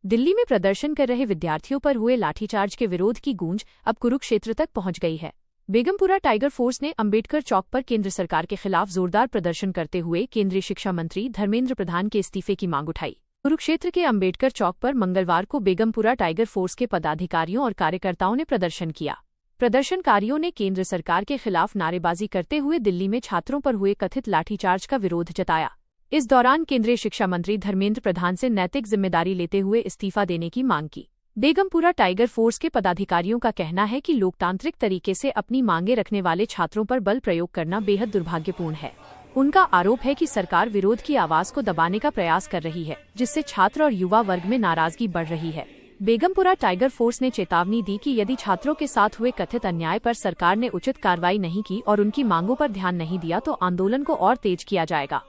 दिल्ली में प्रदर्शन कर रहे विद्यार्थियों पर हुए लाठीचार्ज के विरोध की गूंज अब कुरुक्षेत्र तक पहुंच गई है। बेगमपुरा टाइगर फोर्स ने अंबेडकर चौक पर केंद्र सरकार के खिलाफ जोरदार प्रदर्शन करते हुए केंद्रीय शिक्षा मंत्री धर्मेंद्र प्रधान के इस्तीफे की मांग उठाई। कुरुक्षेत्र के अंबेडकर चौक पर मंगलवार को बेगमपुरा टाइगर फोर्स के पदाधिकारियों और कार्यकर्ताओं ने प्रदर्शन किया। प्रदर्शनकारियों ने केंद्र सरकार के खिलाफ नारेबाजी करते हुए दिल्ली में छात्रों पर हुए कथित लाठीचार्ज का विरोध जताया। इस दौरान केंद्रीय शिक्षा मंत्री धर्मेंद्र प्रधान से नैतिक जिम्मेदारी लेते हुए इस्तीफा देने की मांग की। बेगमपुरा टाइगर फोर्स के पदाधिकारियों का कहना है कि लोकतांत्रिक तरीके से अपनी मांगे रखने वाले छात्रों पर बल प्रयोग करना बेहद दुर्भाग्यपूर्ण है। उनका आरोप है कि सरकार विरोध की आवाज को दबाने का प्रयास कर रही है, जिससे छात्र और युवा वर्ग में नाराजगी बढ़ रही है। बेगमपुरा टाइगर फोर्स ने चेतावनी दी कि यदि छात्रों के साथ हुए कथित अन्याय पर सरकार ने उचित कार्रवाई नहीं की और उनकी मांगों पर ध्यान नहीं दिया तो आंदोलन को और तेज किया जाएगा।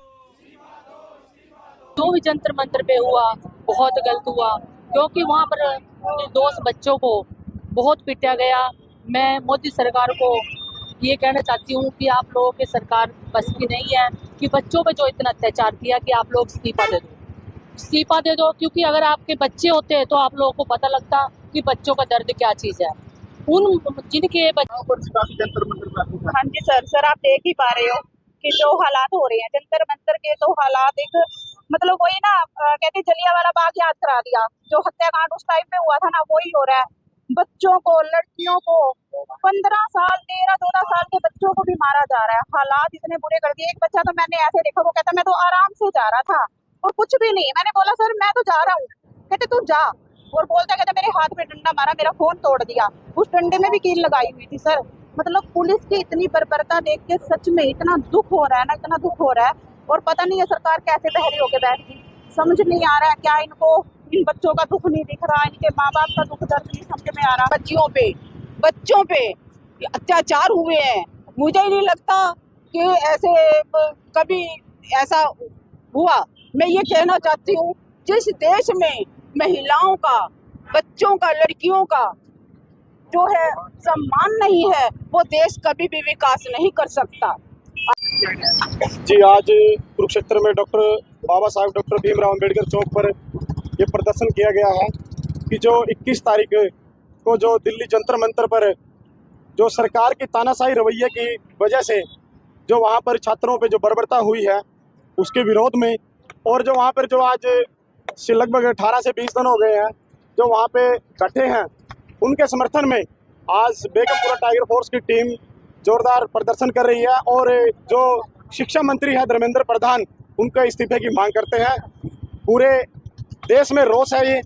जो भी जंतर मंतर पे हुआ बहुत गलत हुआ, क्योंकि वहाँ पर निर्दोष बच्चों को बहुत पीटा गया। मैं मोदी सरकार को ये कहना चाहती हूँ कि आप लोगों की सरकार बस की नहीं है कि बच्चों पे जो इतना अत्याचार किया कि आप लोग इस्तीफा दे दो, क्योंकि अगर आपके बच्चे होते तो आप लोगों को पता लगता कि बच्चों का दर्द क्या चीज़ है। उन जिनके हाँ जी सर आप देख ही पा रहे हो कि जो हालात हो रहे हैं जंतर मंतर के, तो हालात एक मतलब वही ना कहते जलियांवाला बाग याद करा दिया। जो हत्याकांड उस टाइम पे हुआ था ना, वही हो रहा है। बच्चों को, लड़कियों को, 15 साल 13-14 साल के बच्चों को भी मारा जा रहा है। हालात इतने बुरे कर दिए। एक बच्चा तो मैंने ऐसे देखा, वो कहता मैं तो आराम से जा रहा था और कुछ भी नहीं। मैंने बोला सर मैं तो जा रहा हूँ, कहते तू जा, और बोलता कहता मेरे हाथ में डंडा मारा, मेरा फोन तोड़ दिया। उस डंडे में भी कील लगाई हुई थी सर। मतलब पुलिस की इतनी बर्बरता देख के सच में इतना दुख हो रहा है ना, इतना दुख हो रहा है। और पता नहीं है सरकार कैसे बहरी होके बैठ गई, समझ नहीं आ रहा है। क्या इनको इन बच्चों का दुख नहीं दिख रहा, इनके माँ बाप का दुख दर्द नहीं समझ में आ रहा। बच्चों पे अत्याचार हुए हैं। मुझे नहीं लगता कि ऐसे कभी ऐसा हुआ। मैं ये कहना चाहती हूँ, जिस देश में महिलाओं का, बच्चों का, लड़कियों का जो है सम्मान नहीं है, वो देश कभी भी विकास नहीं कर सकता। जी, आज कुरुक्षेत्र में बाबा साहब डॉक्टर भीमराव अंबेडकर चौक पर ये प्रदर्शन किया गया है कि जो 21 तारीख को जो दिल्ली जंतर मंतर पर जो सरकार की तानाशाही रवैये की वजह से जो वहाँ पर छात्रों पे जो बर्बरता हुई है उसके विरोध में, और जो वहाँ पर जो आज से लगभग 18 से 20 दिन हो गए हैं जो वहाँ पे इकट्ठे हैं, उनके समर्थन में आज बेगमपुरा टाइगर फोर्स की टीम जोरदार प्रदर्शन कर रही है। और जो शिक्षा मंत्री है धर्मेंद्र प्रधान, उनके इस्तीफे की मांग करते हैं। पूरे देश में रोष है ये